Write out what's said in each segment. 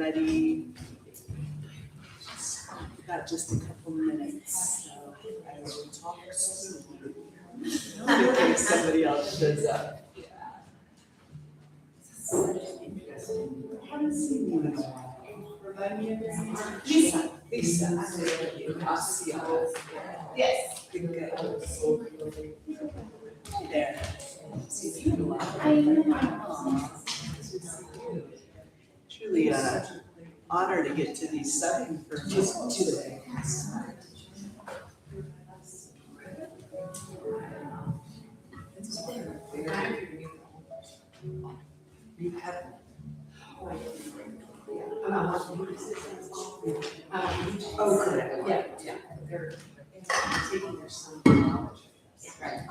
ready. We've got just a couple minutes, so I will talk slowly in case somebody else shows up. Haven't seen you in a while. Remind me of your name. Lisa. Lisa. Yes. Good. Hey there. Truly an honor to get to be studying for just today. You have. Oh, correct. Yeah. They're taking their son to college. Right.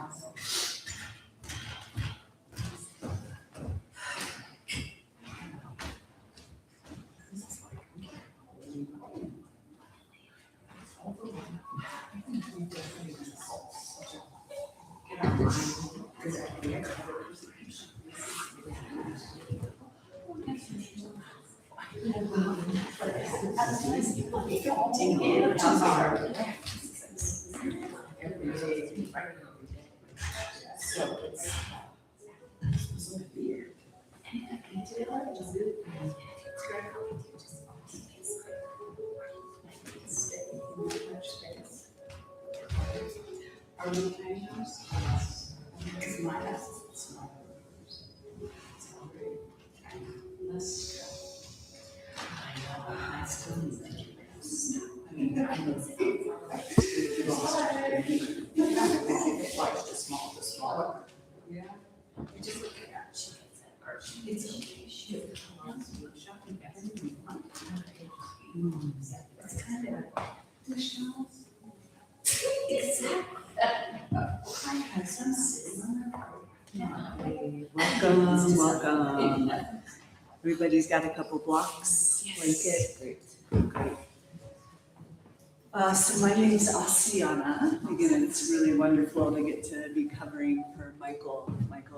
Welcome. Everybody's got a couple blocks. Yes. Blanket. Great. So my name is Asiana. Again, it's really wonderful to get to be covering for Michael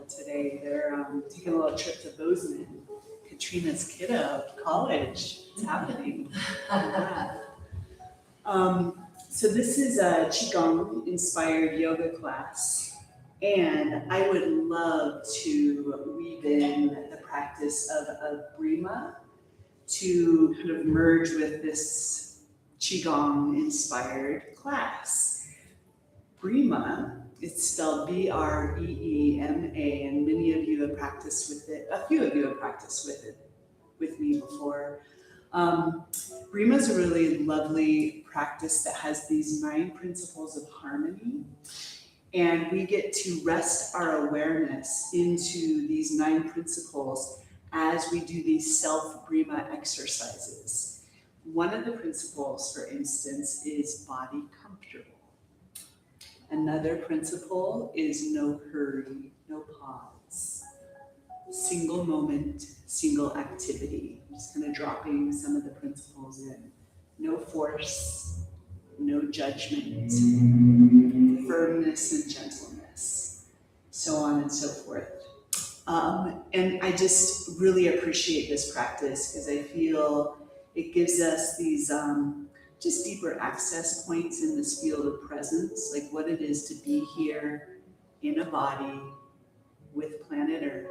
today. They're taking a little trip to Bozeman. Katrina's kiddo, college. It's happening. So this is a QiGong inspired yoga class. And I would love to weave in the practice of Brima to kind of merge with this QiGong inspired class. Brima, it's spelled B-R-E-E-M-A, and many of you have practiced with it, a few of you have practiced with it with me before. Brima is a really lovely practice that has these 9 principles of harmony. And we get to rest our awareness into these 9 principles as we do these self-Brima exercises. One of the principles, for instance, is body comfortable. Another principle is no hurry, no pause. Single moment, single activity. I'm just kind of dropping some of the principles in. No force, no judgment, firmness and gentleness, so on and so forth. And I just really appreciate this practice because I feel it gives us these just deeper access points in this field of presence, like what it is to be here in a body with planet Earth,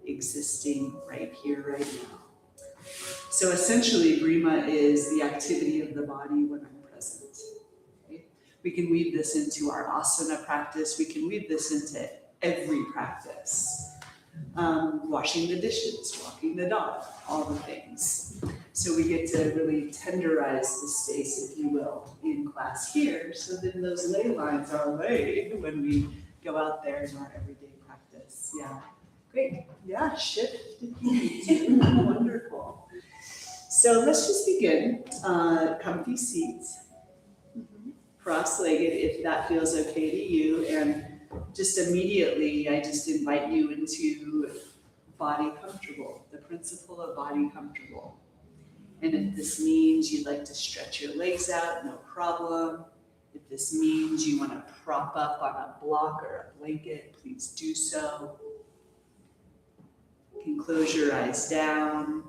existing right here, right now. So essentially, Brima is the activity of the body when I'm present. Okay? We can weave this into our asana practice. We can weave this into every practice. Washing the dishes, walking the dog, all the things. So we get to really tenderize the space, if you will, in class here. So then those ley lines are laid when we go out there in our everyday practice. Yeah, great. Yeah, shift if you need to. Wonderful. So let's just begin. Comfy seats, cross-legged if that feels okay to you. And just immediately, I just invite you into body comfortable, the principle of body comfortable. And if this means you'd like to stretch your legs out, no problem. If this means you want to prop up on a block or a blanket, please do so. You can close your eyes down.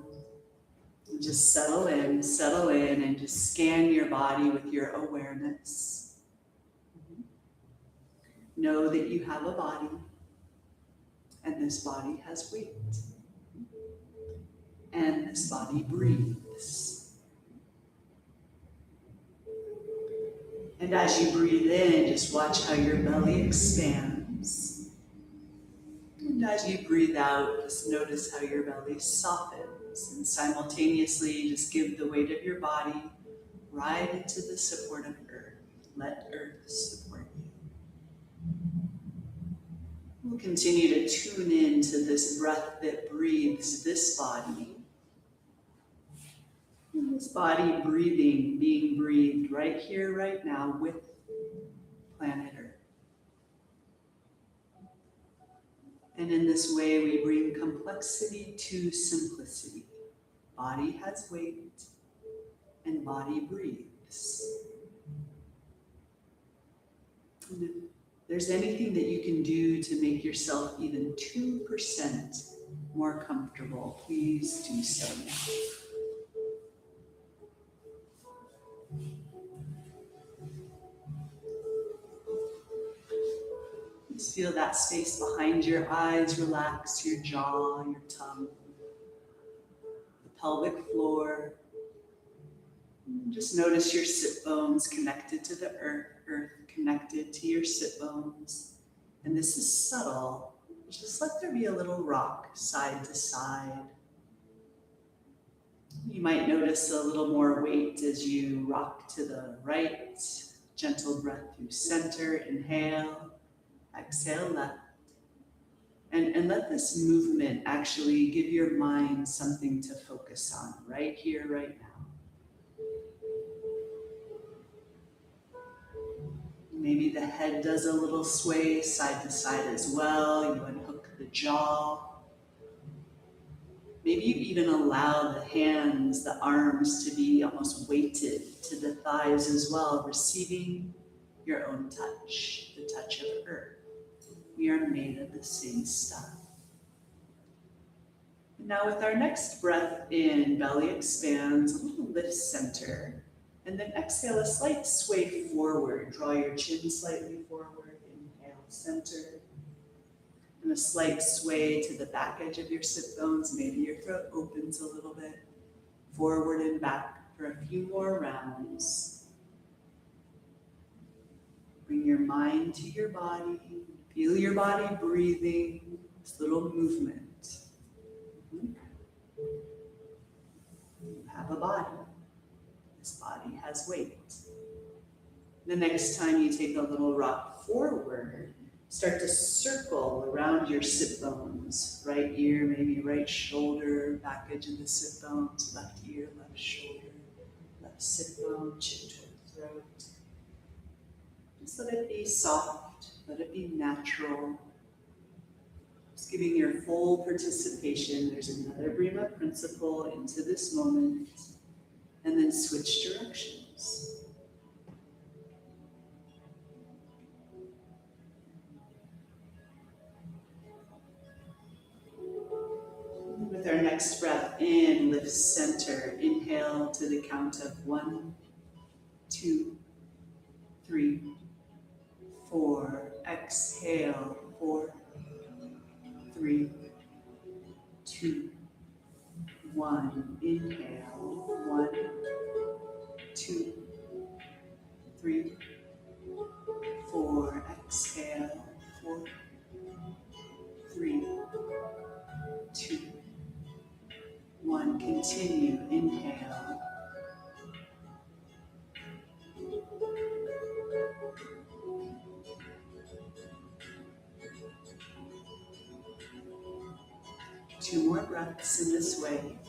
And just settle in, and just scan your body with your awareness. Know that you have a body, and this body has weight, and this body breathes. And as you breathe in, just watch how your belly expands. And as you breathe out, just notice how your belly softens, and simultaneously just give the weight of your body right into the support of earth. Let earth support you. We'll continue to tune into this breath that breathes this body. And this body breathing, being breathed right here, right now with planet Earth. And in this way, we bring complexity to simplicity. Body has weight, and body breathes. And if there's anything that you can do to make yourself even 2% more comfortable, please do so now. Just feel that space behind your eyes relax, your jaw, your tongue, the pelvic floor. And just notice your sit bones connected to the earth, earth connected to your sit bones. And this is subtle. Just let there be a little rock side to side. You might notice a little more weight as you rock to the right. Gentle breath through center, inhale, exhale left. And let this movement actually give your mind something to focus on right here, right now. Maybe the head does a little sway side to side as well. You unhook the jaw. Maybe you even allow the hands, the arms to be almost weighted to the thighs as well, receiving your own touch, the touch of earth. We are made of the same stuff. Now with our next breath in, belly expands, a little lift center. And then exhale, a slight sway forward. Draw your chin slightly forward. Inhale, center. And a slight sway to the back edge of your sit bones. Maybe your throat opens a little bit. Forward and back for a few more rounds. Bring your mind to your body. Feel your body breathing. This little movement. You have a body. This body has weight. The next time you take a little rock forward, start to circle around your sit bones. Right ear, maybe right shoulder, back edge of the sit bones, left ear, left shoulder, left sit bone, chin toward throat. Just let it be soft, let it be natural. Just giving your full participation. There's another Brahma principle into this moment, and then switch directions. With our next breath in, lift center. Inhale to the count of 1, 2, 3, 4. Exhale, 4, 3, 2, 1. Inhale, 1, 2, 3, 4. Exhale, 4, 3, 2, 1. Continue. Inhale. Two more breaths in this way.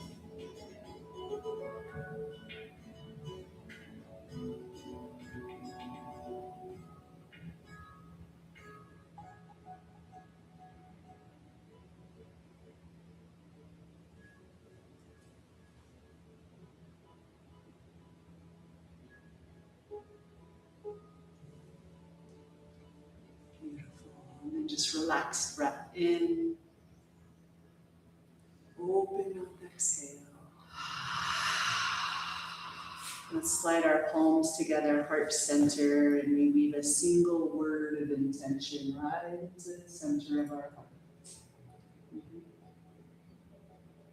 Beautiful. And then just relax, breath in. Open up, exhale. Let's slide our palms together, heart center, and we weave a single word of intention right into the center of our heart.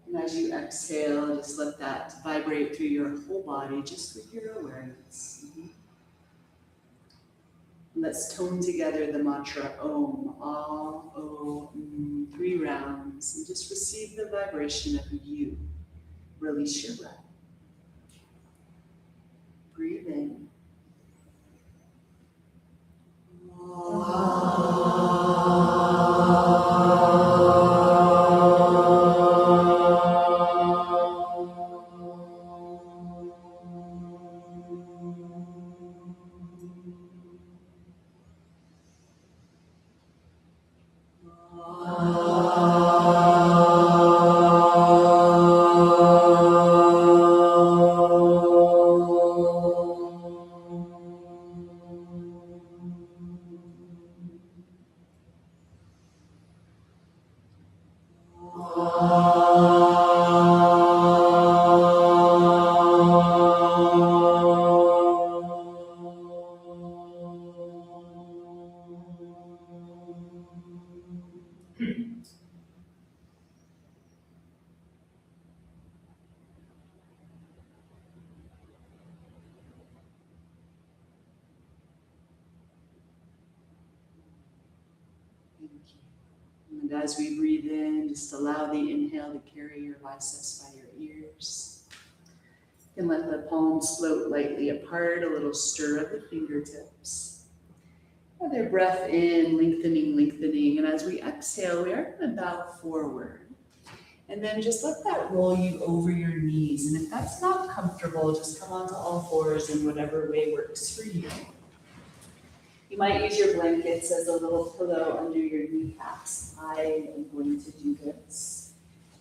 And as you exhale, just let that vibrate through your whole body, just with your awareness. Let's tone together the mantra Om, Ah, O, 3 rounds, and just receive the vibration of you. Release your breath. Breathe in. And as we breathe in, just allow the inhale to carry your biceps by your ears. And let the palms float lightly apart, a little stir of the fingertips. Another breath in, lengthening, lengthening. And as we exhale, we are going to bow forward. And then just let that roll you over your knees. And if that's not comfortable, just come onto all fours in whatever way works for you. You might use your blankets as a little pillow under your kneecaps. I am going to do this.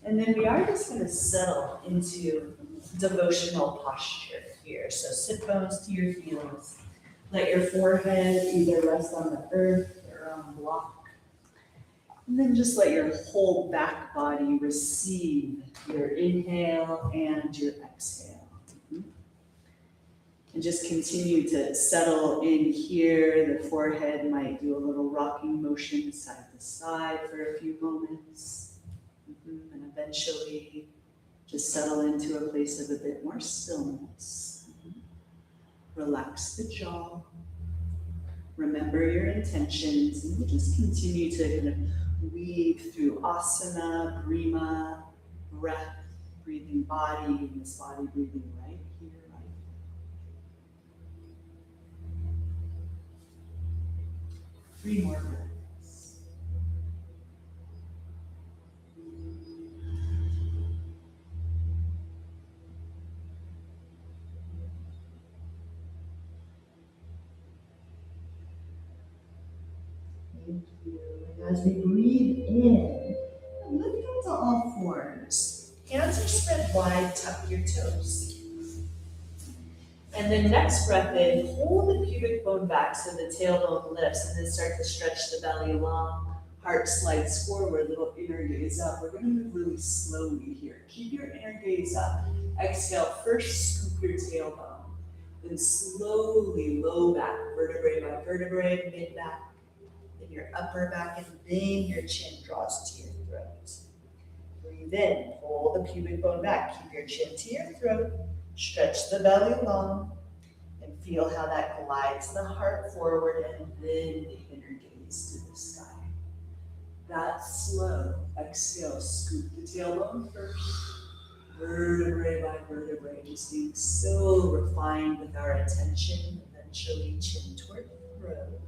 And then we are just going to settle into devotional posture here. So sit bones to your heels. Let your forehead either rest on the earth or on a block. And then just let your whole back body receive your inhale and your exhale. And just continue to settle in here. The forehead might do a little rocking motion side to side for a few moments. And eventually just settle into a place of a bit more stillness. Relax the jaw. Remember your intentions, and we'll just continue to kind of weave through asana, brima, breath, breathing body, and this body breathing right here, right here. 3 more breaths. Thank you. And as we breathe in, lift onto all fours. Hands are spread wide, tuck your toes. And then next breath in, hold the pubic bone back so the tailbone lifts, and then start to stretch the belly long. Heart slides forward, little inner gaze up. We're going to move really slowly here. Keep your inner gaze up. Exhale, first scoop your tailbone. Then slowly low back, vertebrae by vertebrae, mid back. Then your upper back, and then your chin draws to your throat. Breathe in, pull the pubic bone back. Keep your chin to your throat. Stretch the belly long. And feel how that glides the heart forward, and then the inner gaze to the sky. That's slow. Exhale, scoop the tailbone first. Vertebrae by vertebrae, just being so refined with our attention. Eventually, chin toward throat.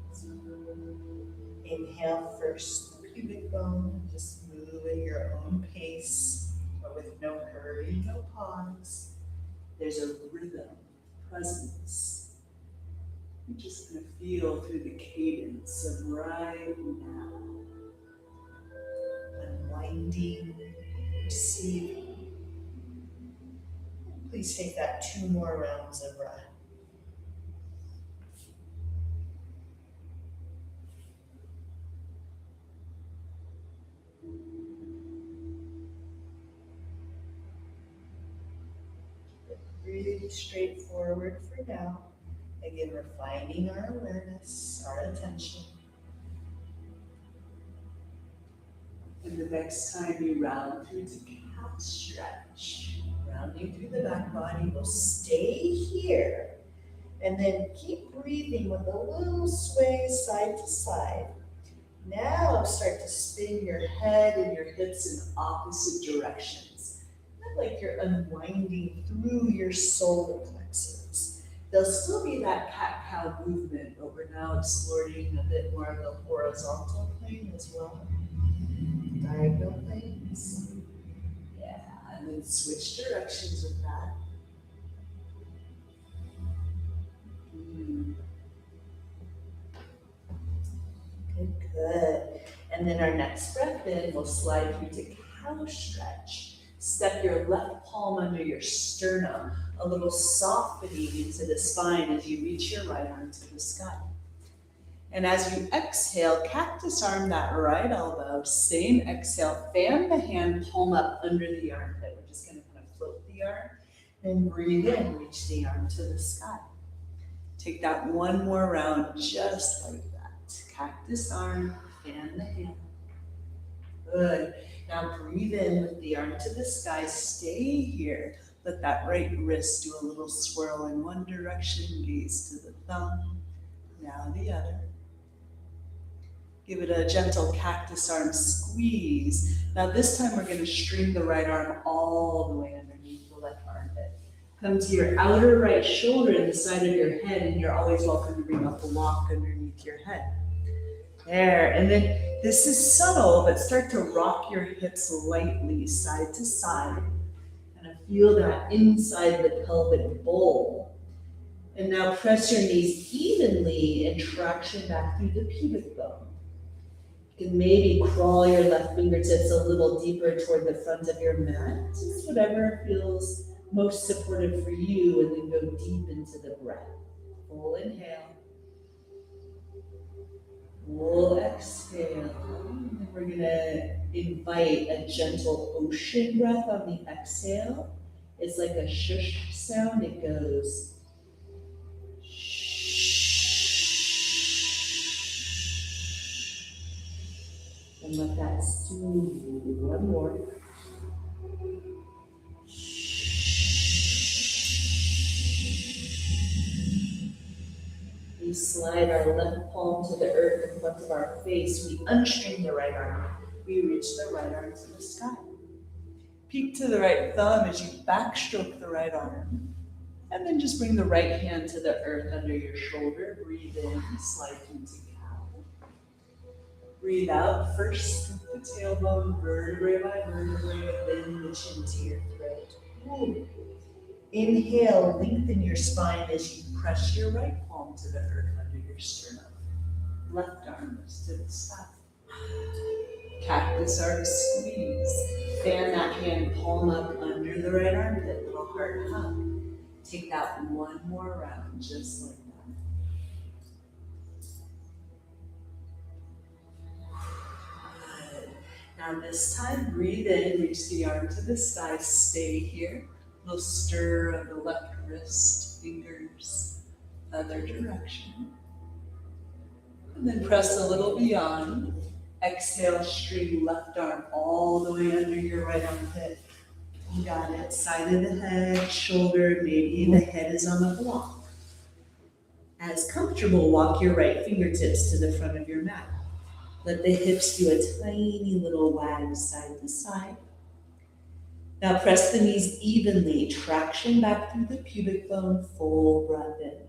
Inhale first, the pubic bone. Just move at your own pace, but with no hurry, no pause. There's a rhythm, presence. You're just going to feel through the cadence of right now. Unwinding, receiving. Please take that 2 more rounds of breath. Breathing pretty straightforward for now. Again, refining our awareness, our attention. And the next time you round through to calf stretch, Rounding through the back body, we'll stay here. And then keep breathing with a little sway side to side. Now start to spin your head and your hips in opposite directions. Not like you're unwinding through your solar plexus. There'll still be that cat-cow movement, but we're now exploring a bit more of the horizontal plane as well. Diagonal planes. yeah, and then switch directions with that. Good. And then our next breath in, we'll slide through to cow stretch. Step your left palm under your sternum, a little softening into the spine as you reach your right arm to the sky. And as you exhale, cactus arm that right elbow. Same exhale, fan the hand, palm up under the armpit. We're just going to kind of float the arm. Then breathe in, reach the arm to the sky. Take that one more round just like that. Cactus arm, fan the hand. Good. Now breathe in with the arm to the sky. Stay here. Let that right wrist do a little swirl in one direction, gaze to the thumb, now the other. Give it a gentle cactus arm squeeze. Now this time we're going to string the right arm all the way underneath the left armpit. Come to your outer right shoulder and the side of your head, and you're always welcome to bring up a block underneath your head. There, and then this is subtle, but start to rock your hips lightly side to side. Kind of feel that inside the pelvic bowl. And now press your knees evenly and traction back through the pubic bone. You can maybe crawl your left fingertips a little deeper toward the front of your mat. Just whatever feels most supportive for you, and then go deep into the breath. Full inhale. Full exhale. And then we're going to invite a gentle ocean breath on the exhale. It's like a shush sound. It goes and let that soothe you. One more. We slide our left palm to the earth in front of our face. We unstring the right arm. We reach the right arm to the sky. Peek to the right thumb as you backstroke the right arm. And then just bring the right hand to the earth under your shoulder. Breathe in, slide into cow. Breathe out, first scoop the tailbone, vertebrae by vertebrae, then the chin to your throat. Ooh. Inhale, lengthen your spine as you press your right palm to the earth under your sternum. Left arm is to the sky. Cactus arm squeeze. Fan that hand, palm up under the right armpit, little heart hug. Take that one more round, just like that. Now this time, breathe in, reach the arm to the sky, stay here. Little stir of the left wrist, fingers, other direction. And then press a little beyond. Exhale, string left arm all the way under your right armpit. You got it. Side of the head, shoulder, maybe the head is on the block. As comfortable, walk your right fingertips to the front of your mat. Let the hips do a tiny little wag side to side. Now press the knees evenly, traction back through the pubic bone, full breath in.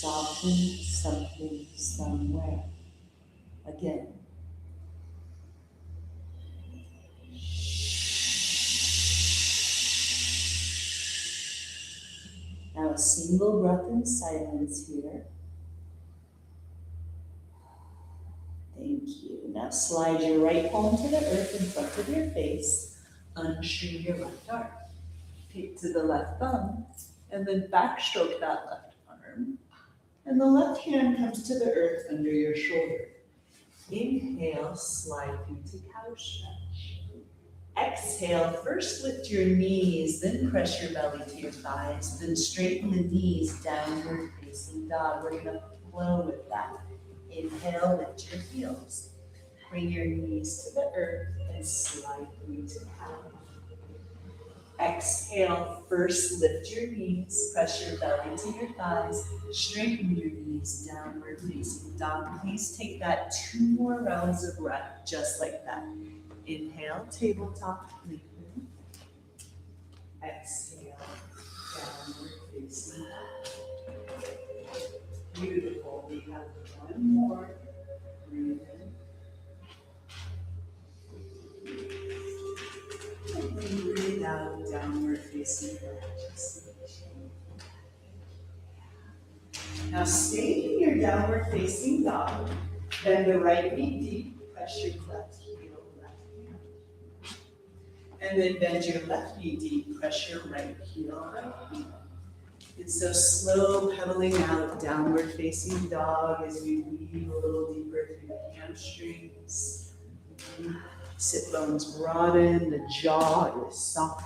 Soften something somewhere. Again. Now a single breath in silence here. Thank you. Now slide your right palm to the earth in front of your face. Unstring your left arm. Peek to the left thumb, and then backstroke that left arm. And the left hand comes to the earth under your shoulder. Inhale, slide through to cow stretch. Exhale, first lift your knees, then press your belly to your thighs, then straighten the knees, downward facing dog. We're gonna flow with that. Inhale, lift your heels. Bring your knees to the earth and slide through to down. Exhale, first lift your knees, press your belly to your thighs, straighten your knees, downward facing dog. Please take that 2 more rounds of breath, just like that. Inhale, tabletop, lengthen. Exhale, downward facing dog. Beautiful. We have 1 more. Breathe in. And breathe out, downward facing dog. Now stay in your downward facing dog. Bend the right knee deep. Press your left heel, left hand. And then bend your left knee deep. Press your right heel, right heel. And so slow pedaling out, downward facing dog as we weave a little deeper through the hamstrings. Sit bones broaden, the jaw is soft.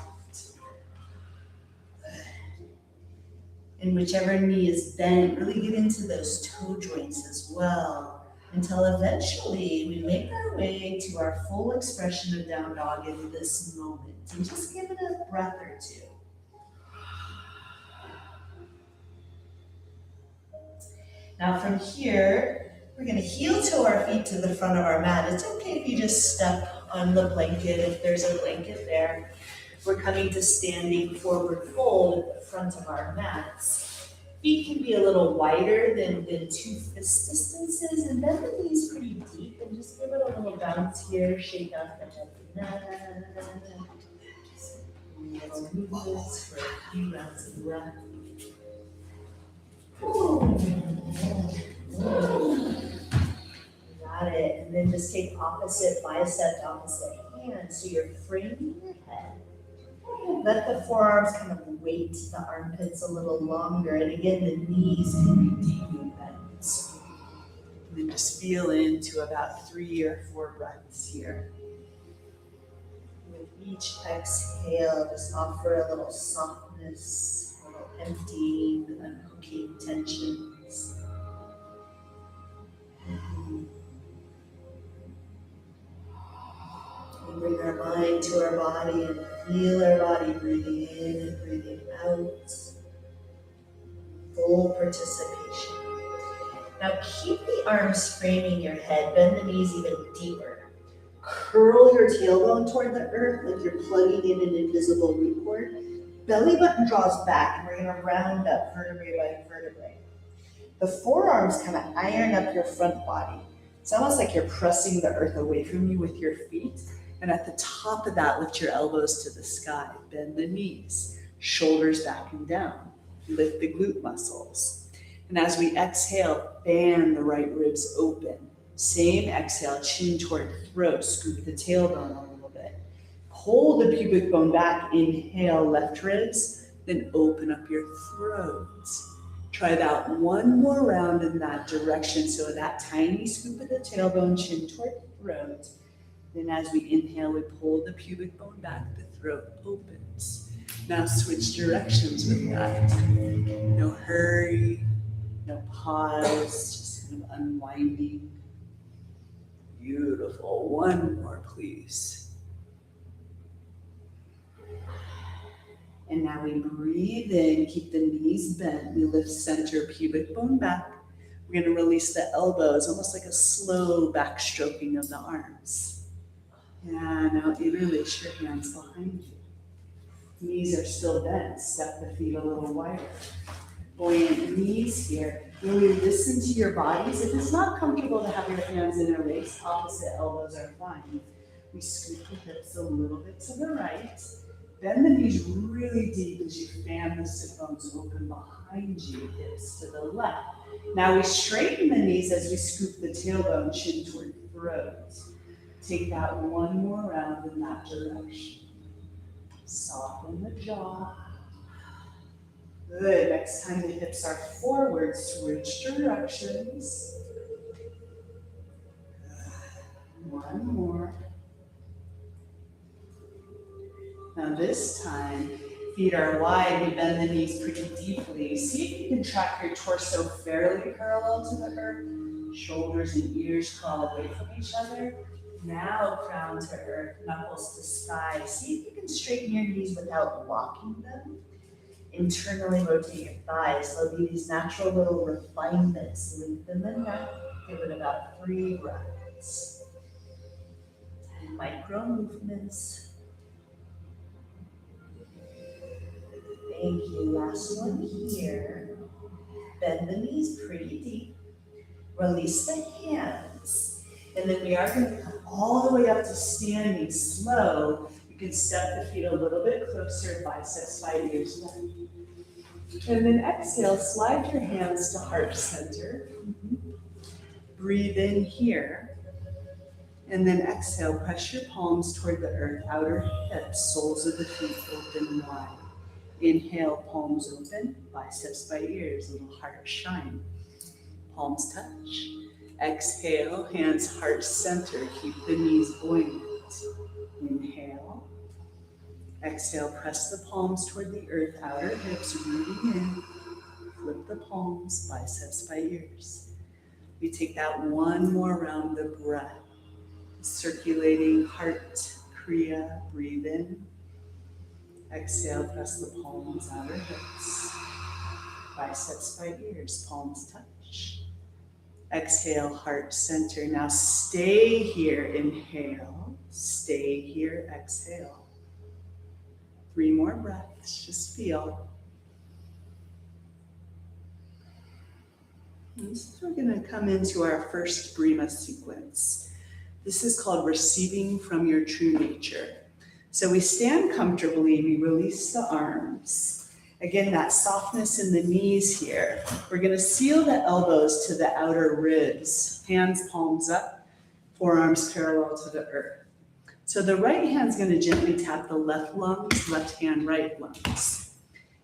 And whichever knee is bent, really get into those toe joints as well, until eventually we make our way to our full expression of down dog in this moment. And just give it a breath or two. Now from here, we're gonna heel toe our feet to the front of our mat. It's okay if you just step on the blanket, if there's a blanket there. We're coming to standing forward fold at the front of our mats. Feet can be a little wider than 2 fist distances, and bend the knees pretty deep, and just give it a little bounce here, shake out the head and neck. Little movements for a few rounds of breath. Got it, and then just take opposite bicep, opposite hand, so you're framing your head. Let the forearms kind of weight the armpits a little longer, and again, the knees can be deeply bent. And then just feel into about 3 or 4 breaths here. With each exhale, just offer a little softness, a little emptying, unhooking tensions. We bring our mind to our body and feel our body breathing in and breathing out. Full participation. Now keep the arms framing your head, bend the knees even deeper. Curl your tailbone toward the earth like you're plugging in an invisible root cord. Belly button draws back, and we're gonna round up vertebrae by vertebrae. The forearms kind of iron up your front body. It's almost like you're pressing the earth away from you with your feet. And at the top of that, lift your elbows to the sky. Bend the knees, shoulders back and down. Lift the glute muscles. And as we exhale, fan the right ribs open. Same exhale, chin toward throat, scoop the tailbone a little bit. Pull the pubic bone back, inhale, left ribs, then open up your throat. Try that 1 more round in that direction. So that tiny scoop of the tailbone, chin toward throat. Then as we inhale, we pull the pubic bone back, the throat opens. Now switch directions with that. No hurry, no pause, just kind of unwinding. Beautiful. 1 more, please. And now we breathe in, keep the knees bent. We lift center, pubic bone back. We're going to release the elbows, almost like a slow back stroking of the arms. Yeah, now interlace your hands behind you. Knees are still bent. Step the feet a little wider. Buoyant knees here. Really listen to your bodies. If it's not comfortable to have your hands interlaced, opposite elbows are fine. We scoop the hips a little bit to the right. Bend the knees really deep as you fan the sit bones open behind you, hips to the left. Now we straighten the knees as we scoop the tailbone, chin toward throat. Take that 1 more round in that direction. Soften the jaw. Good. Next time the hips are forward, switch directions. 1 more. Now this time, feet are wide, we bend the knees pretty deeply. See if you can track your torso fairly parallel to the earth. Shoulders and ears crawl away from each other. Now crown to earth, knuckles to sky. See if you can straighten your knees without locking them. Internally rotate your thighs. There'll be these natural little refinements. Lengthen the neck. Give it about 3 breaths. And micro movements. Thank you. Last one here. Bend the knees pretty deep. Release the hands. And then we are going to come all the way up to standing slow. You can step the feet a little bit closer, biceps by ears length. And then exhale, slide your hands to heart center. Breathe in here. And then exhale, press your palms toward the earth, outer hips, soles of the feet open and wide. Inhale, palms open, biceps by ears, little heart shine. Palms touch. Exhale, hands heart center, keep the knees buoyant. Inhale. Exhale, press the palms toward the earth, outer hips, rooting in. Flip the palms, biceps by ears. We take that one more round of breath. Circulating heart, kriya, breathe in. Exhale, press the palms, outer hips. Biceps by ears, palms touch. Exhale, heart center. Now stay here, inhale. Stay here, exhale. 3 more breaths, just feel. And this is where we're going to come into our first Brima sequence. This is called receiving from your true nature. So we stand comfortably, we release the arms. Again, that softness in the knees here. We're going to seal the elbows to the outer ribs. Hands palms up, forearms parallel to the earth. So the right hand's going to gently tap the left lungs, left hand, right lungs.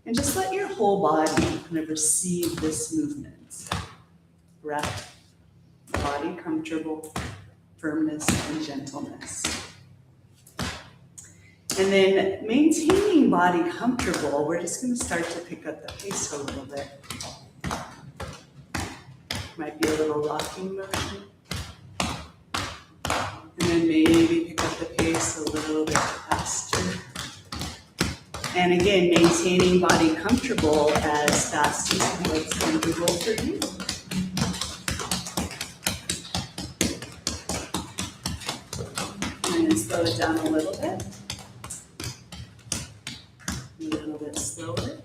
And just let your whole body kind of receive this movement. Breath, body comfortable, firmness and gentleness. And then maintaining body comfortable, we're just going to start to pick up the pace a little bit. Might be a little rocking motion. And then maybe pick up the pace a little bit faster. And again, maintaining body comfortable as fast as what's comfortable for you. And then slow it down a little bit. A little bit slower.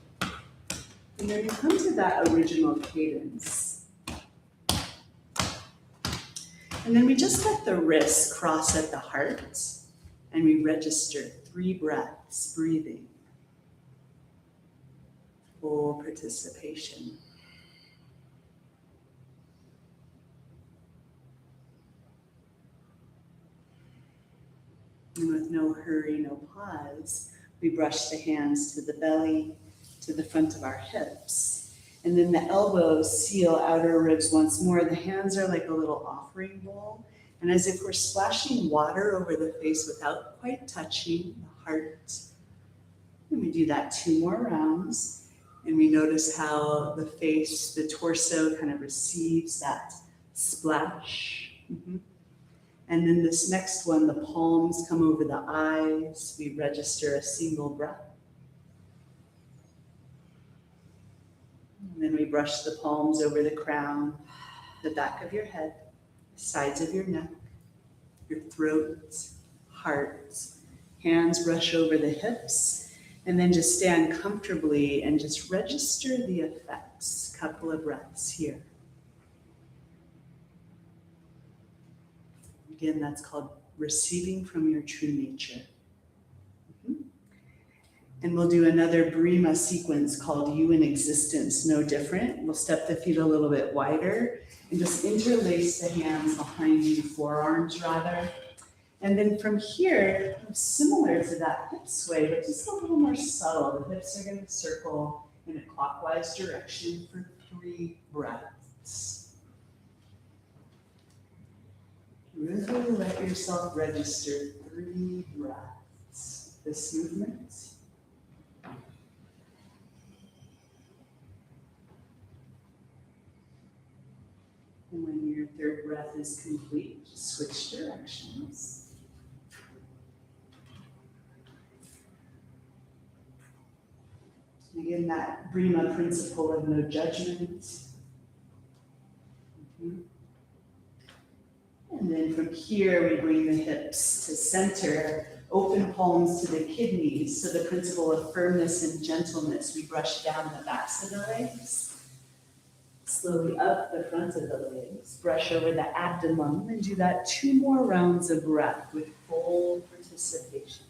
And then you come to that original cadence. And then we just let the wrists cross at the heart and we register 3 breaths, breathing. Full participation. And with no hurry, no pause, we brush the hands to the belly, to the front of our hips. And then the elbows seal outer ribs once more. The hands are like a little offering bowl. And as if we're splashing water over the face without quite touching the heart. And we do that 2 more rounds. And we notice how the face, the torso kind of receives that splash. And then this next one, the palms come over the eyes. We register a single breath. And then we brush the palms over the crown, the back of your head, sides of your neck, your throat, heart. Hands brush over the hips, and then just stand comfortably and just register the effects. Couple of breaths here. Again, that's called receiving from your true nature. And we'll do another Brima sequence called You in Existence, no different. We'll step the feet a little bit wider and just interlace the hands behind you, forearms rather. And then from here, similar to that hip sway, but just a little more subtle. The hips are going to circle in a clockwise direction for 3 breaths. Really let yourself register 3 breaths. The this movement. And when your third breath is complete, just switch directions. And again, that Brima principle of no judgment. And then from here, we bring the hips to center, open palms to the kidneys. So the principle of firmness and gentleness, we brush down the backs of the legs. Slowly up the front of the legs, brush over the abdomen, and do that 2 more rounds of breath with full participation.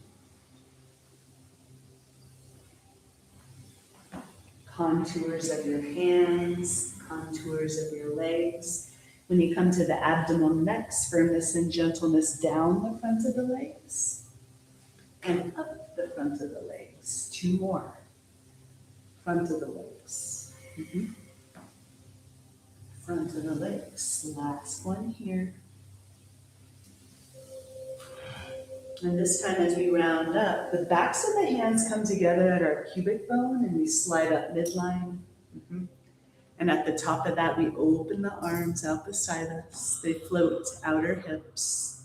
Contours of your hands, contours of your legs. When you come to the abdomen next, firmness and gentleness down the front of the legs and up the front of the legs. 2 more. Front of the legs. Front of the legs. Last one here. And this time as we round up, the backs of the hands come together at our pubic bone and we slide up midline. And at the top of that, we open the arms out beside us. They float to outer hips.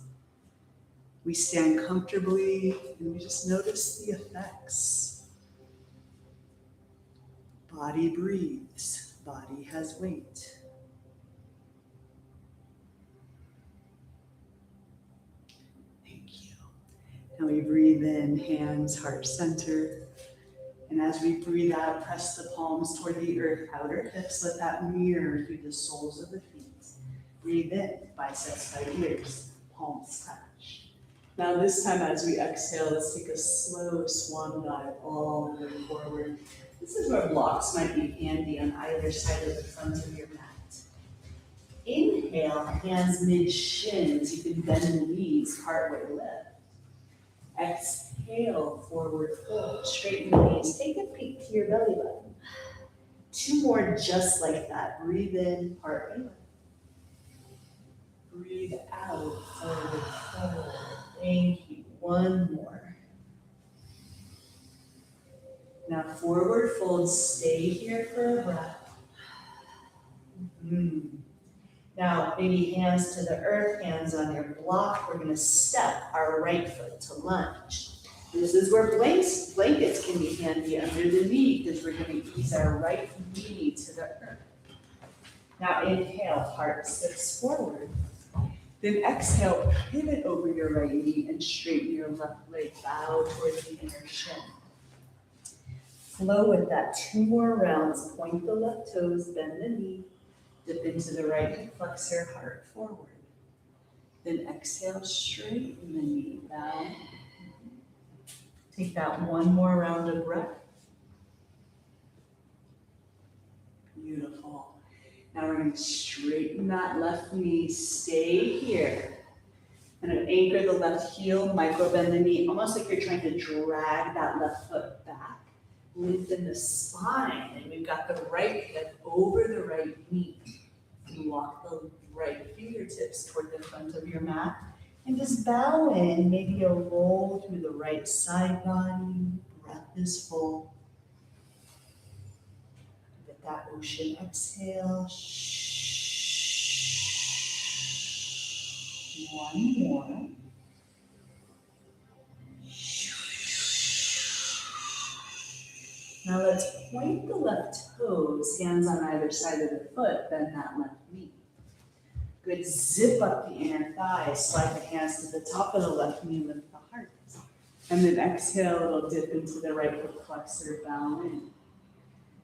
We stand comfortably and we just notice the effects. Body breathes. Body has weight. And we breathe in, hands, heart center. And as we breathe out, press the palms toward the earth, outer hips. Let that mirror through the soles of the feet. Breathe in, biceps by ears, palms touch. Now this time as we exhale, let's take a slow swan dive all the way forward. This is where blocks might be handy on either side of the front of your mat. Inhale, hands mid-shins. You can bend the knees, partway lift. Exhale, forward fold, straighten the knees. Take a peek to your belly button. 2 more just like that. Breathe in, partway lift. Breathe out, forward fold. Thank you. 1 more. Now forward fold, stay here for a breath. Now, maybe hands to the earth, hands on your block. We're gonna step our right foot to lunge. This is where blankets can be handy under the knee because we're gonna ease our right knee to the earth. Now inhale, heart slips forward. Then exhale, pivot over your right knee and straighten your left leg, bow towards the inner shin. Flow with that 2 more rounds. Point the left toes, bend the knee. Dip into the right hip flexor, heart forward. Then exhale, straighten the knee, bow. Take that 1 more round of breath. Beautiful. Now we're going to straighten that left knee, stay here. And anchor the left heel, micro bend the knee, almost like you're trying to drag that left foot back. Lengthen the spine, and we've got the right hip over the right knee. You walk the right fingertips toward the front of your mat, and just bow in, maybe a roll through the right side body. Breath is full. With that ocean exhale. 1 more. Now let's point the left toes, hands on either side of the foot, bend that left knee. Good, zip up the inner thigh, slide the hands to the top of the left knee, lift the heart. And then exhale, it'll dip into the right hip flexor, bow in.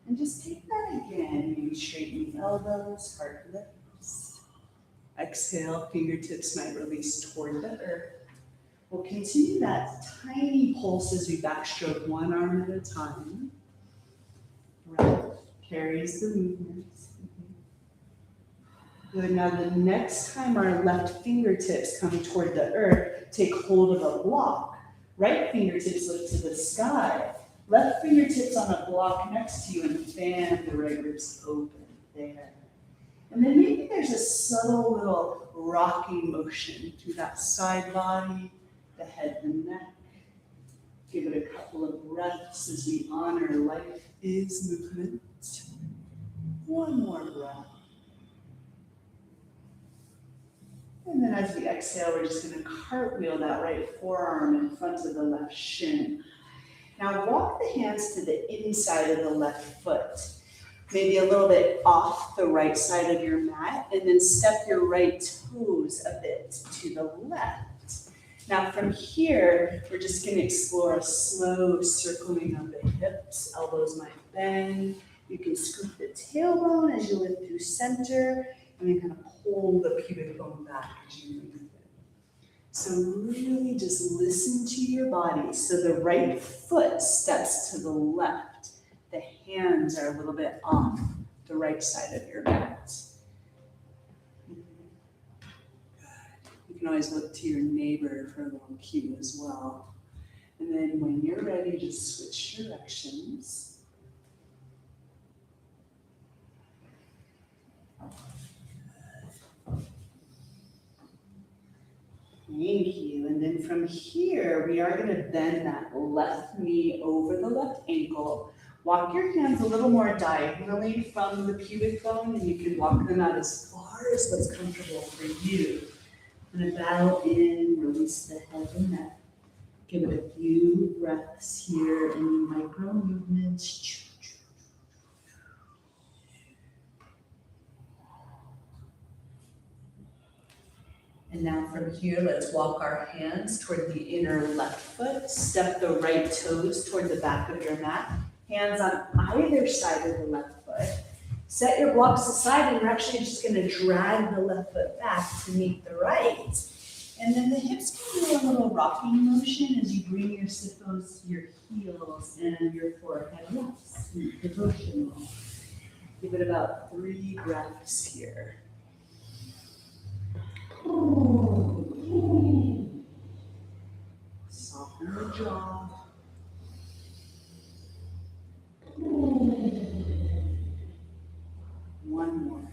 And just take that again, maybe straighten the elbows, heart lifts. Exhale, fingertips might release toward the earth. We'll continue that tiny pulse as we backstroke 1 arm at a time. Breath carries the movement. Good, now the next time our left fingertips come toward the earth, take hold of a block. Right fingertips lift to the sky. Left fingertips on a block next to you and fan the right ribs open there. And then maybe there's a subtle little rocking motion through that side body, the head, the neck. Give it a couple of breaths as we honor life is movement. One more breath. And then as we exhale, we're just going to cartwheel that right forearm in front of the left shin. Now walk the hands to the inside of the left foot, maybe a little bit off the right side of your mat, and then step your right toes a bit to the left. Now from here, we're just going to explore a slow circling of the hips. Elbows might bend. You can scoop the tailbone as you lift through center, and then kind of pull the pubic bone back as you move it. So really just listen to your body. So the right foot steps to the left. The hands are a little bit off the right side of your mat. You can always look to your neighbor for a little cue as well. And then when you're ready, just switch directions. Thank you. And then from here, we are going to bend that left knee over the left ankle. Walk your hands a little more diagonally from the pubic bone, and you can walk them out as far as what's comfortable for you. I'm going to bow in, release the head and neck. Give it a few breaths here, any micro movements. And now from here, let's walk our hands toward the inner left foot. Step the right toes toward the back of your mat. Hands on either side of the left foot. Set your blocks aside, and we're actually just going to drag the left foot back to meet the right. And then the hips can do a little rocking motion as you bring your sit bones to your heels and your forehead rests. Devotional. Give it about 3 breaths here. Soften the jaw. One more.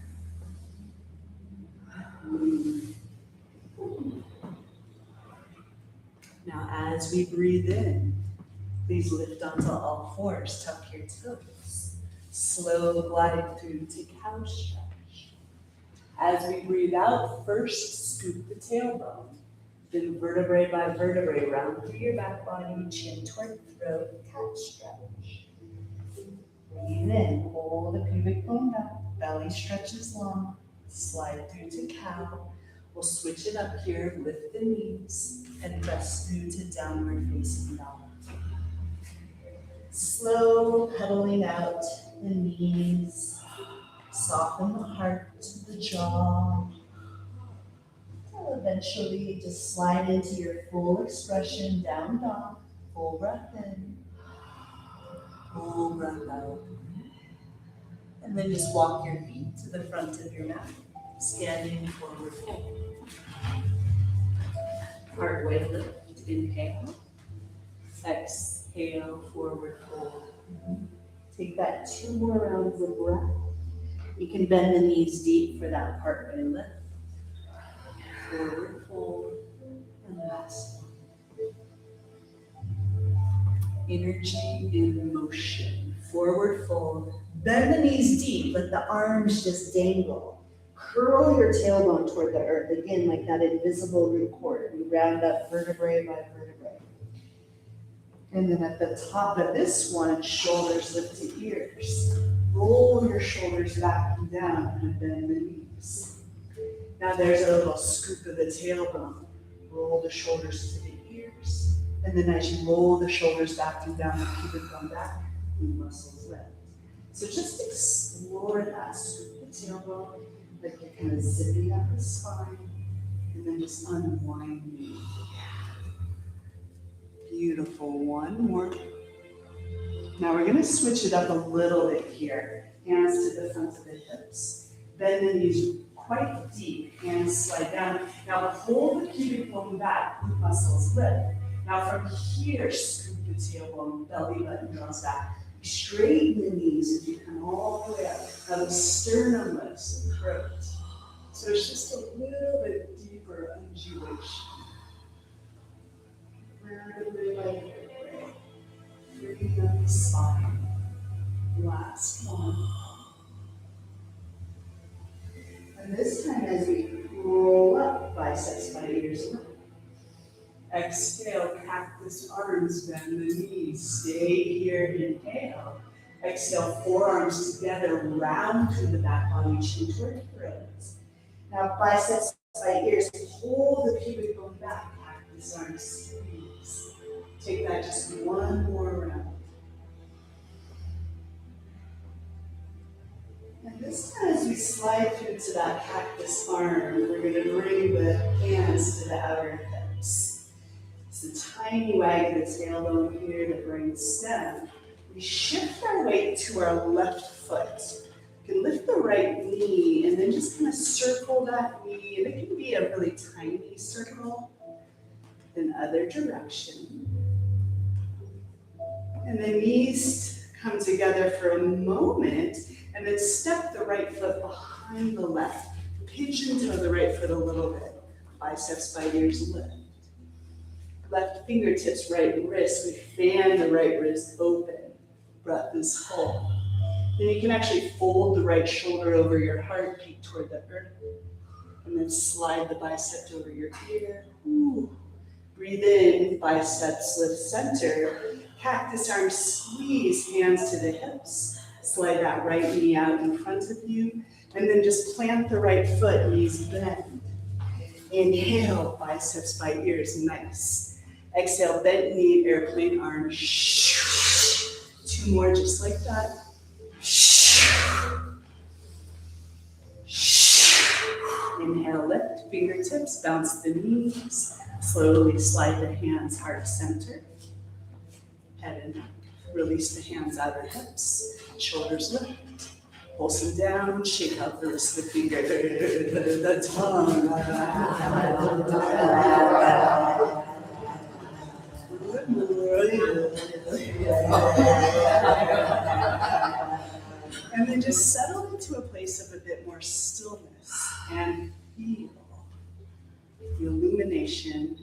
Now as we breathe in, please lift onto all fours, tuck your toes. Slow glide through to cow stretch. As we breathe out, first scoop the tailbone. Then vertebrae by vertebrae, round through your back body, chin toward throat, cat stretch. Breathe in, pull the pubic bone back, belly stretches long, slide through to cow. We'll switch it up here, lift the knees, and press through to downward facing dog. Slow pedaling out the knees, soften the heart, the jaw. Eventually, just slide into your full expression, down dog, full breath in, full breath out. And then just walk your feet to the front of your mat, standing forward fold. Heart wave lift, inhale. Exhale, forward fold. Take that 2 more rounds of breath. You can bend the knees deep for that part way lift. Forward fold, and last one. Energy in motion. Forward fold. Bend the knees deep, let the arms just dangle. Curl your tailbone toward the earth, again, like that invisible root cord. We round up vertebrae by vertebrae. And then at the top of this one, shoulders lift to ears. Roll your shoulders back and down and bend the knees. Now there's a little scoop of the tailbone. Roll the shoulders to the ears. And then as you roll the shoulders back and down, the pubic bone back, the muscles lift. So just explore that. Scoop the tailbone, like you're kind of zipping up the spine, and then just unwinding. Beautiful. One more. Now we're going to switch it up a little bit here. Hands to the front of the hips. Bend the knees quite deep, hands slide down. Now pull the pubic bone back, muscles lift. Now from here, scoop the tailbone, belly button draws back. Straighten the knees as you come all the way up. Now the sternum lifts and throat. So it's just a little bit deeper undulation. Vertebrae by vertebrae. Bringing up the spine. Last one. And this time as we roll up, biceps by ears lift. Exhale, cactus arms, bend the knees. Stay here, inhale. Exhale, forearms together, round through the back body, chin toward throat. Now biceps by ears, hold the pubic bone back, cactus arms, squeeze. Take that just one more round. And this time as we slide through to that cactus arm, we're going to bring the hands to the outer hips. It's a tiny wag of the tailbone here to bring stem. We shift our weight to our left foot. You can lift the right knee and then just kind of circle that knee. And it can be a really tiny circle in other direction. And the knees come together for a moment and then step the right foot behind the left. Pigeon toe the right foot a little bit. Biceps by ears lift. Left fingertips, right wrist. We fan the right wrist open. Breath is full. Then you can actually fold the right shoulder over your heart, peek toward the earth. And then slide the bicep over your ear. Ooh. Breathe in, biceps lift center. Cactus arms squeeze, hands to the hips. Slide that right knee out in front of you. And then just plant the right foot, knees bend. Inhale, biceps by ears, nice. Exhale, bent knee, airplane arm. Two more just like that. Inhale, lift, fingertips, bounce the knees. Slowly slide the hands heart center. Head and neck. Release the hands outer hips. Shoulders lift. Pulse them down. Shake out the wrist, the finger, the tongue. And then just settle into a place of a bit more stillness and feel the illumination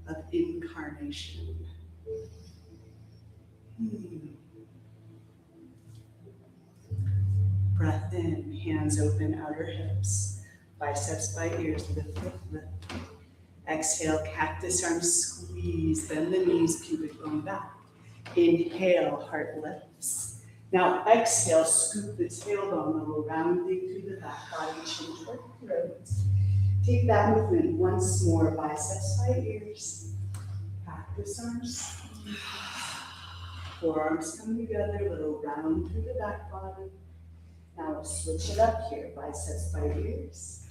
of incarnation. Breath in, hands open, outer hips, biceps by ears, lift, lift, lift. Exhale, cactus arms squeeze, bend the knees, pubic bone back. Inhale, heart lifts. Now exhale, scoop the tailbone, little rounding through the back body, chin toward throat. Take that movement once more, biceps by ears, cactus arms squeeze. Forearms come together, little round through the back body. Now we'll switch it up here, biceps by ears.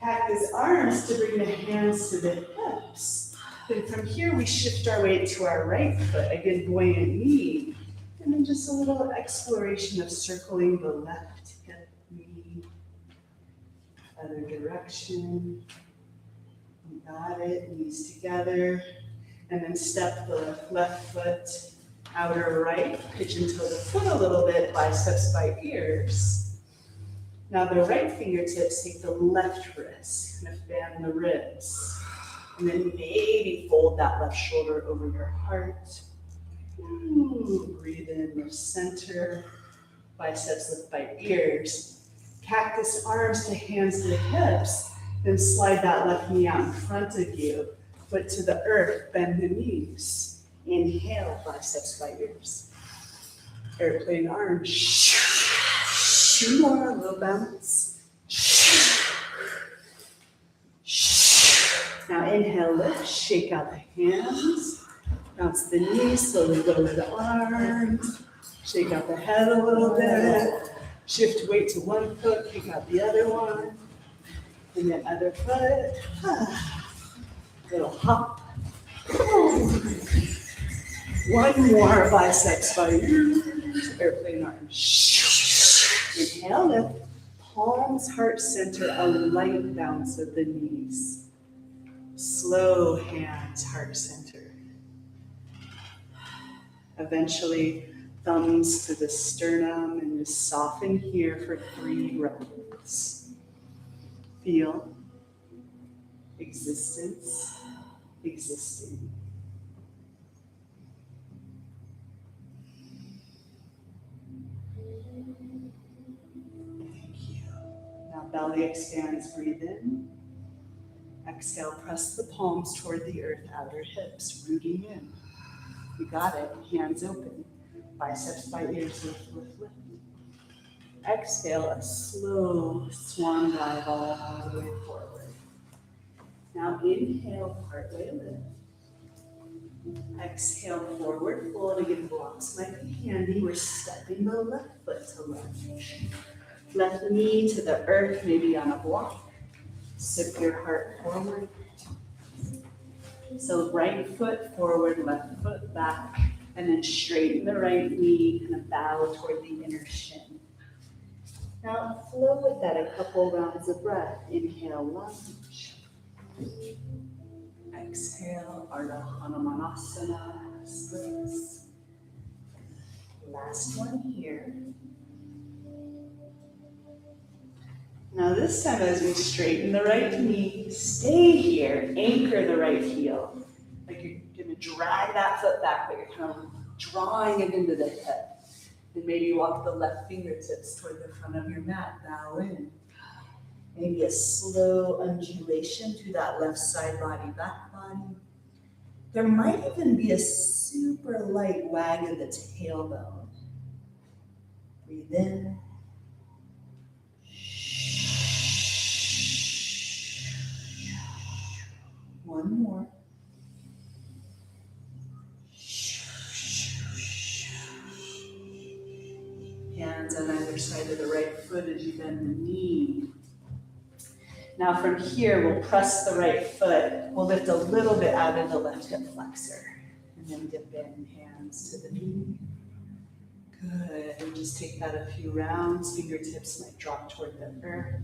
Cactus arms to bring the hands to the hips. Then from here, we shift our weight to our right foot. Again, buoyant knee. And then just a little exploration of circling the left hip, knee. Other direction. You got it, knees together. And then step the left foot outer right. Pigeon toe the foot a little bit, biceps by ears. Now the right fingertips take the left wrist, kind of fan the ribs. And then maybe fold that left shoulder over your heart. Ooh, breathe in, lift center. Biceps lift by ears. Cactus arms to hands to the hips. Then slide that left knee out in front of you. Foot to the earth, bend the knees. Inhale, biceps by ears. Airplane arms. Two more, a little bounce. Now inhale, lift, shake out the hands. Bounce the knees, slowly lower the arms. Shake out the head a little bit. Shift weight to one foot, pick out the other one. And then other foot. Little hop. One more, biceps by ears. Airplane arms. Inhale, lift, palms, heart center, a light bounce of the knees. Slow hands, heart center. Eventually, thumbs to the sternum and just soften here for 3 breaths. Feel existence, existing. belly expands, breathe in. Exhale, press the palms toward the earth, outer hips, rooting in. You got it, hands open. Biceps by ears, lift, lift, lift. Exhale, a slow swan dive all the way forward. Now inhale, partway lift. Exhale, forward fold. Again, blocks might be handy. We're stepping the left foot to lunge. Left knee to the earth, maybe on a block. Sip your heart forward. So right foot forward, left foot back, and then straighten the right knee, kind of bow toward the inner shin. Now flow with that a couple rounds of breath. Inhale, lunge. Exhale, Ardha Hanumanasana, splits. Last one here. Now this time as we straighten the right knee, stay here, anchor the right heel. Like you're gonna drag that foot back, but you're kind of drawing it into the hip. Then maybe walk the left fingertips toward the front of your mat, bow in. Maybe a slow undulation through that left side body, back body. There might even be a super light wag of the tailbone. Breathe in. One more. Hands on either side of the right foot as you bend the knee. Now from here, we'll press the right foot. We'll lift a little bit out of the left hip flexor. And then dip in, hands to the knee. Good, and just take that a few rounds. Fingertips might drop toward the earth.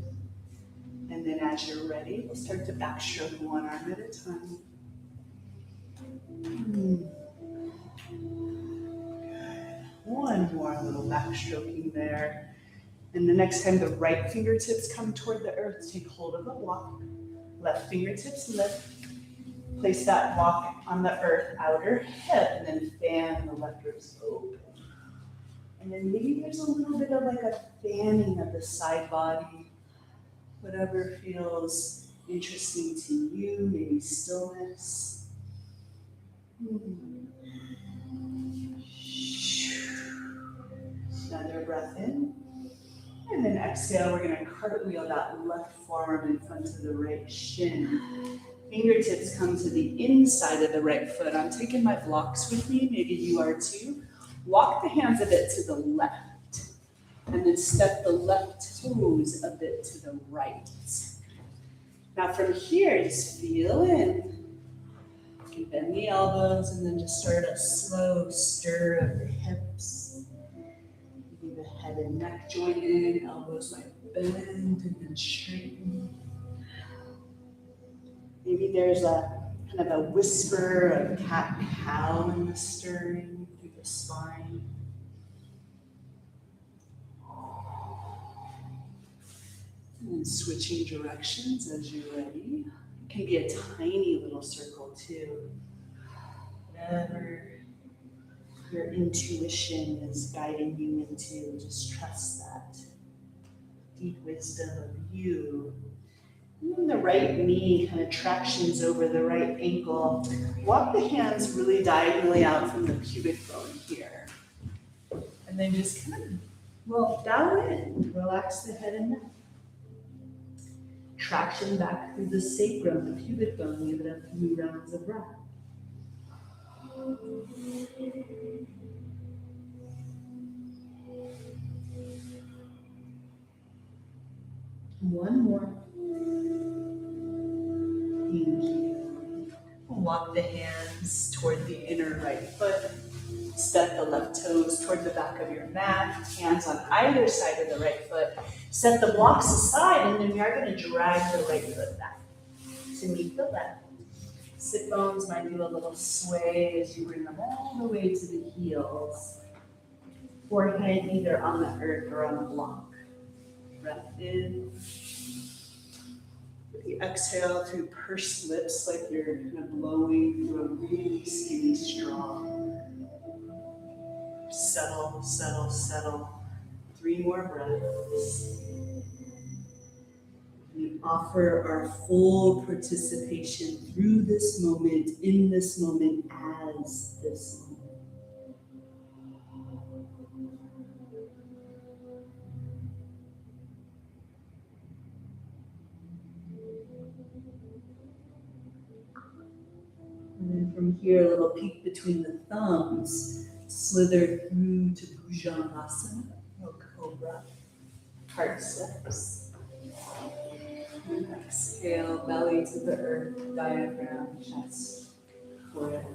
And then as you're ready, we'll start to backstroke one arm at a time. Good. One more little backstroking there. And the next time the right fingertips come toward the earth, take hold of the block. Left fingertips lift. Place that block on the earth, outer hip, and then fan the left ribs open. And then maybe there's a little bit of like a fanning of the side body. Whatever feels interesting to you, maybe stillness. Another breath in. And then exhale, we're gonna cartwheel that left forearm in front of the right shin. Fingertips come to the inside of the right foot. I'm taking my blocks with me, maybe you are too. Walk the hands a bit to the left. And then step the left toes a bit to the right. Now from here, just feel in. You can bend the elbows and then just start a slow stir of the hips. Maybe the head and neck join in, elbows might bend and then straighten. Maybe there's a kind of a whisper of cat-cow in the stirring through the spine. And then switching directions as you're ready. It can be a tiny little circle too. Whatever your intuition is guiding you into, just trust that. Deep wisdom of you. And the right knee kind of tractions over the right ankle. Walk the hands really diagonally out from the pubic bone here. And then just kind of, well, bow in. Relax the head and neck. Traction back through the sacrum, the pubic bone. Give it a few rounds of breath. One more. Thank you. Walk the hands toward the inner right foot. Step the left toes toward the back of your mat. Hands on either side of the right foot. Set the blocks aside, and then we are going to drag the right foot back to meet the left. Sit bones might do a little sway as you bring them all the way to the heels. Forehead either on the earth or on the block. Breath in. Maybe exhale through pursed lips like you're kind of blowing through a really skinny straw. Settle, settle, settle. 3 more breaths. offer our full participation through this moment, in this moment, as this moment. And then from here, a little peek between the thumbs, slither through to Bhujangasana, or Cobra, heart steps. And exhale, belly to the earth, diaphragm, chest, forehead.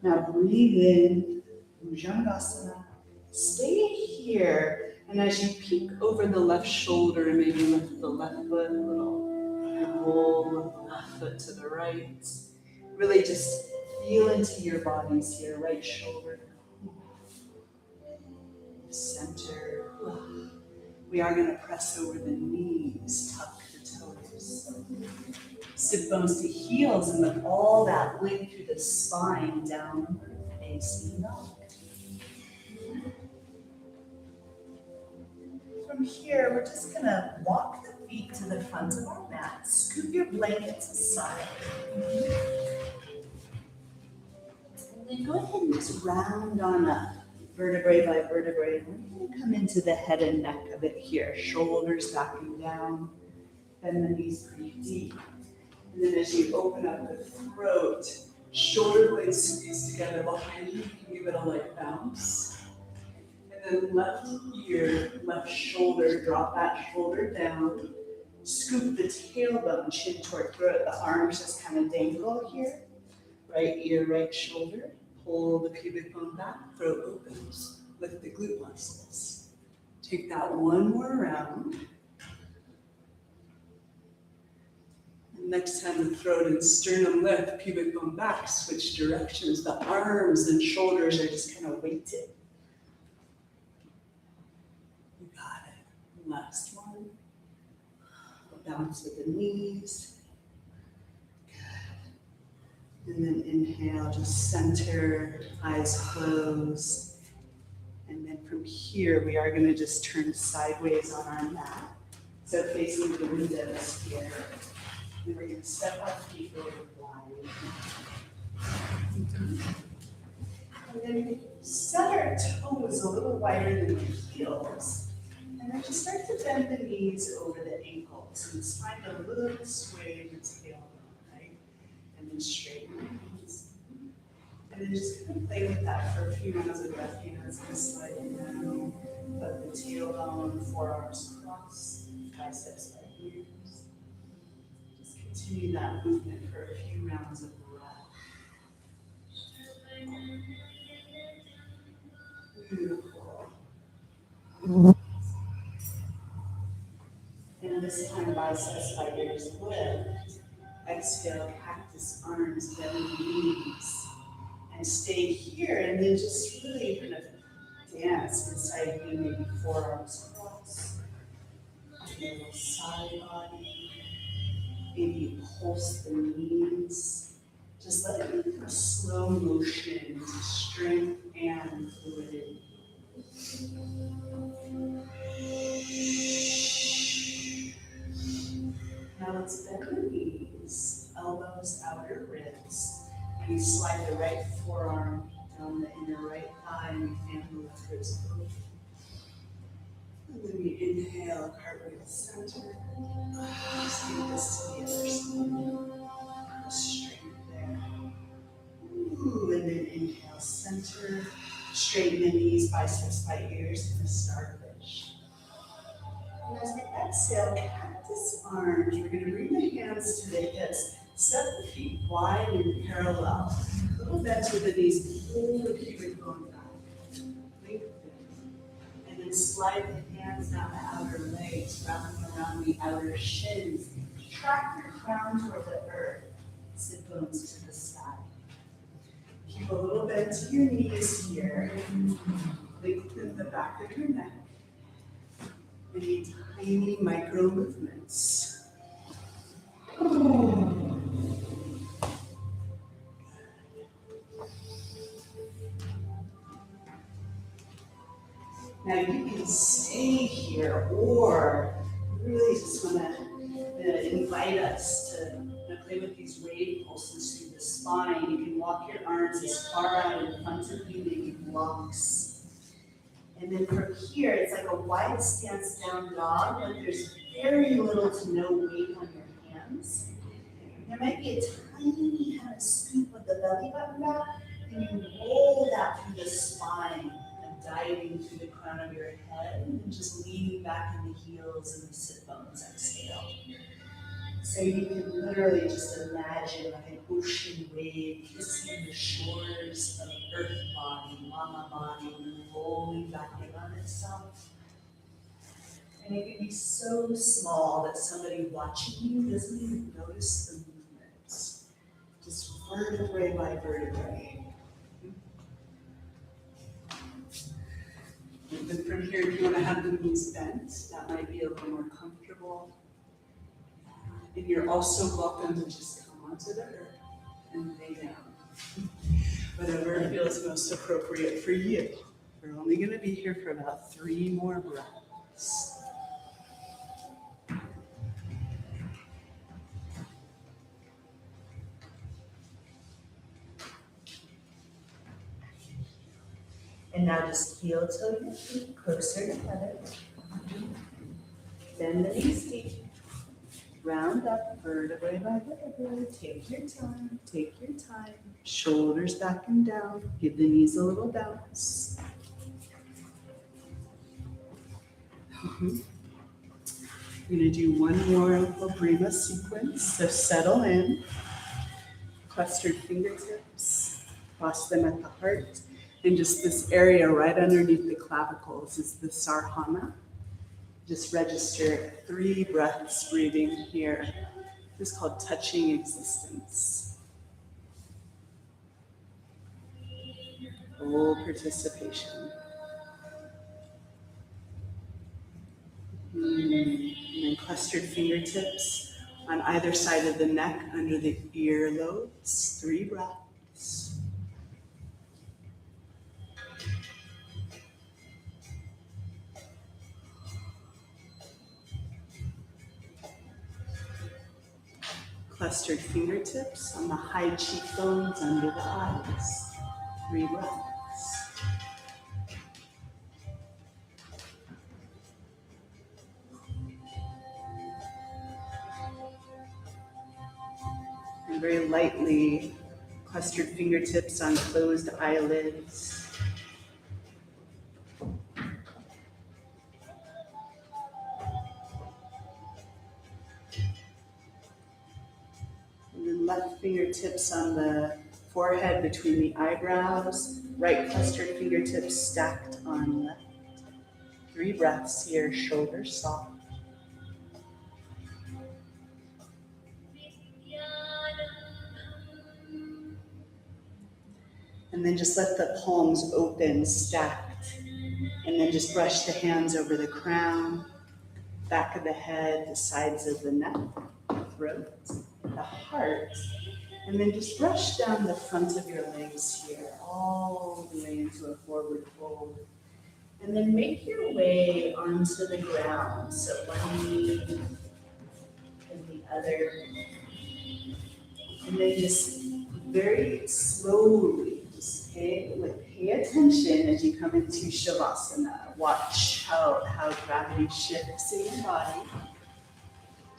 Now breathe in, Bhujangasana. Stay here, and as you peek over the left shoulder, maybe lift the left foot a little, and roll the left foot to the right. Really just feel into your bodies here, right shoulder, center. We are going to press over the knees, tuck the toes. Sit bones to heels, and with all that length through the spine, downward facing dog. From here, we're just going to walk the feet to the front of our mat. Scoop your blankets aside. And then go ahead and just round on up, vertebrae by vertebrae. We're going to come into the head and neck of it here. Shoulders back and down. Bend the knees pretty deep. And then as you open up the throat, shoulder blades squeeze together behind you. You can give it a light bounce. And then left ear, left shoulder, drop that shoulder down. Scoop the tailbone, chin toward throat. The arms just kind of dangle here. Right ear, right shoulder. Pull the pubic bone back, throat opens. Lift the glute muscles. Take that one more round. And next time the throat and sternum lift, pubic bone back, switch directions. The arms and shoulders are just kind of weighted. You got it. Last one. Bounce with the knees. Good. And then inhale, just center, eyes closed. And then from here, we are going to just turn sideways on our mat. So facing the windows here. And we're going to step our feet over wide. And then set our toes a little wider than the heels. And then just start to bend the knees over the ankles and just find a little sway in the tailbone, right? And then straighten the knees. And then just kind of play with that for a few rounds of breath. Hands can slide down, put the tailbone, forearms cross, biceps by ears. Just continue that movement for a few rounds of breath. Beautiful. And this time, biceps by ears lift. Exhale, cactus arms, bend the knees. And stay here, and then just really kind of dance inside you, maybe forearms cross. A little side body. Maybe pulse the knees. Just let it be a slow motion to strength and fluidity. Now let's bend the knees, elbows, outer ribs. And you slide the right forearm down the inner right thigh and you fan the left ribs open. And then we inhale, cartwheel center. Just take this to the other side. Straighten there. Ooh, and then inhale, center. Straighten the knees, biceps by ears, and a starfish. And as we exhale, cactus arms. We're going to bring the hands to the hips. Step the feet wide and parallel. A little bend with the knees. Pull the pubic bone back. Lengthen. And then slide the hands down the outer legs, wrapping around the outer shins. Track your crown toward the earth. Sit bones to the side. Keep a little bend to your knees here. Lengthen the back of your neck. Any tiny micro movements. Now you can stay here or really just want to invite us to play with these wave pulses through the spine. You can walk your arms as far out in front of you, making blocks. And then from here, it's like a wide stance down dog, but there's very little to no weight on your hands. There might be a tiny kind of scoop with the belly button back, and you roll that through the spine, and diving through the crown of your head, and just leaning back in the heels and the sit bones. Exhale. So you can literally just imagine like an ocean wave kissing the shores of earth body, mama body, and rolling back in on itself. And it can be so small that somebody watching you doesn't even notice the movements. Just vertebrae by vertebrae. And then from here, if you want to have the knees bent, that might be a little more comfortable. And you're also welcome to just come onto the earth and lay down. Whatever feels most appropriate for you. We're only going to be here for about 3 more breaths. And now just heel toe your feet closer together. Bend the knees deep. Round up, vertebrae by vertebrae. Take your time, take your time. Shoulders back and down. Give the knees a little bounce. We're going to do one more Labrima sequence. So settle in. Clustered fingertips. Cross them at the heart. And just this area right underneath the clavicles is the sarhana. Just register 3 breaths breathing here. This is called touching existence. Full participation. And then clustered fingertips on either side of the neck under the earlobes. 3 breaths. Clustered fingertips on the high cheekbones under the eyes. 3 breaths. And very lightly, clustered fingertips on closed eyelids. Left fingertips on the forehead between the eyebrows, right clustered fingertips stacked on left. 3 breaths here, shoulders soft. And then just let the palms open, stacked. And then just brush the hands over the crown, back of the head, the sides of the neck, throat, the heart. And then just brush down the front of your legs here, all the way into a forward fold. And then make your way onto the ground. So one knee and the other. And then just very slowly, just pay attention as you come into Shavasana. Watch how gravity shifts in your body.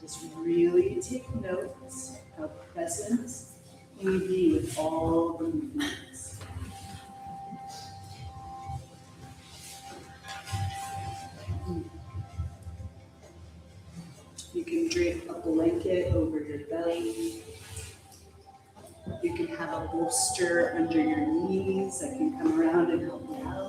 Just really take notes how present can you be with all the movements. You can drape a blanket over your belly. You can have a bolster under your knees that can come around and help you out.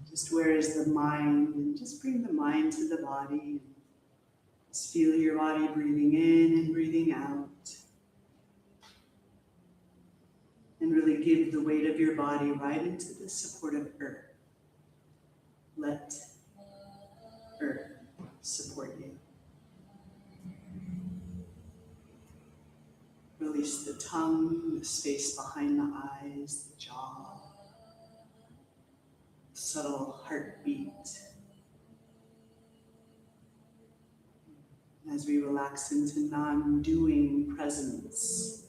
Just where is the mind? And just bring the mind to the body. Just feel your body breathing in and breathing out. And really give the weight of your body right into the support of earth. Let earth support you. Release the tongue, the space behind the eyes, the jaw, subtle heartbeat. As we relax into non-doing presence,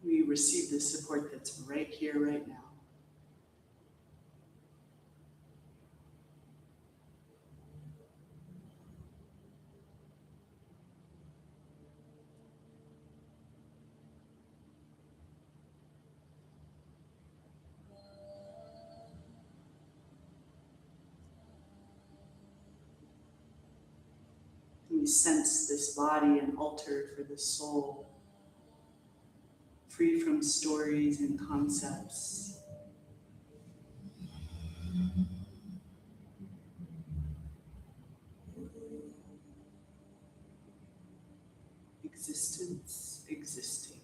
we receive the support that's right here, right now. We sense this body an altar for the soul, free from stories and concepts. Existence existing.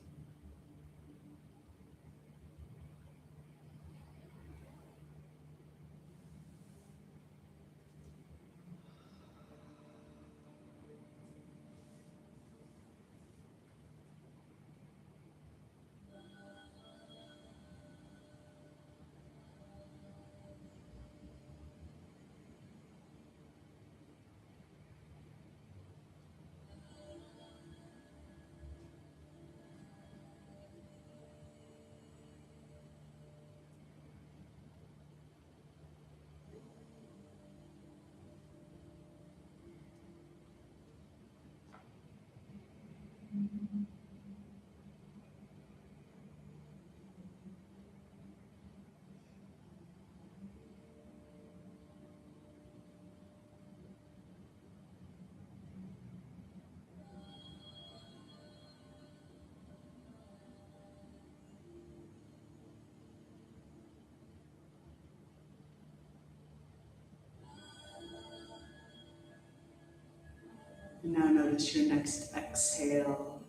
And now notice your next exhale,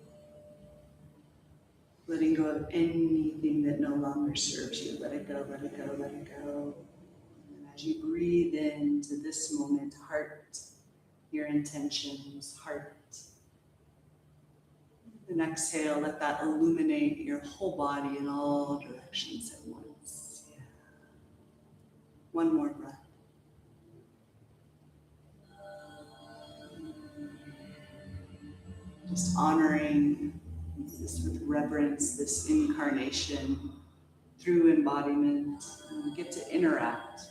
letting go of anything that no longer serves you. Let it go, let it go, let it go. And as you breathe into this moment, heart your intentions, heart. And exhale, let that illuminate your whole body in all directions at once. Yeah. One more breath. Just honoring this with reverence, this incarnation through embodiment. And we get to interact.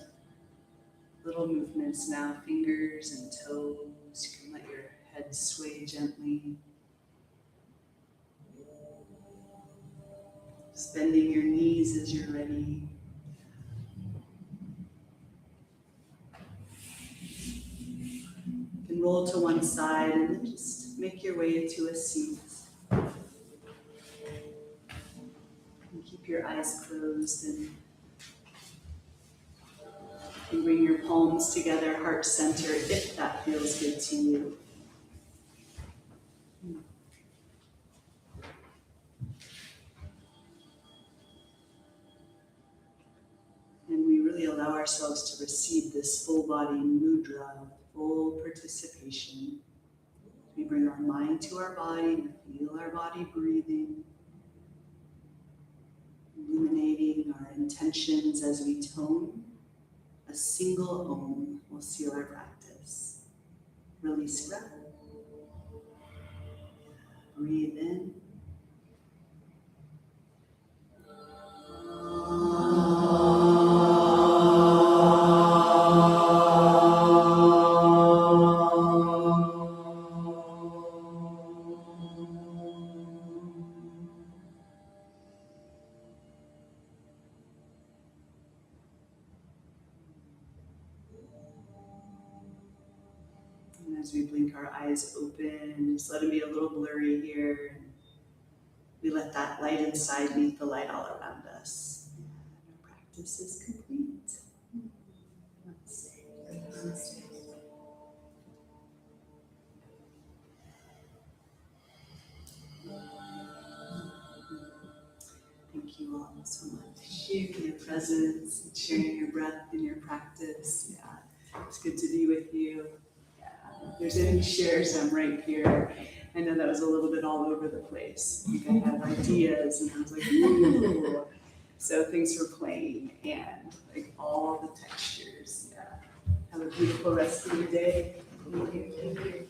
Little movements now, fingers and toes. You can let your head sway gently. Just bending your knees as you're ready. You can roll to one side and then just make your way to a seat. And keep your eyes closed and you bring your palms together, heart center, if that feels good to you. And we really allow ourselves to receive this full body mudra, full participation. We bring our mind to our body, we feel our body breathing, illuminating our intentions as we tone. A single Om will seal our practice. Release breath. Breathe in. And as we blink our eyes open, just let it be a little blurry here. we let that light inside meet the light all around us. And our practice is complete. Namaste. Thank you all so much for your presence and sharing your breath and your practice. Yeah, it's good to be with you. Yeah, if there's any shares, I'm right here. I know that was a little bit all over the place. I think I had ideas and I was like, ooh. So thanks for playing and like all the textures. Yeah. Have a beautiful rest of your day. Thank you.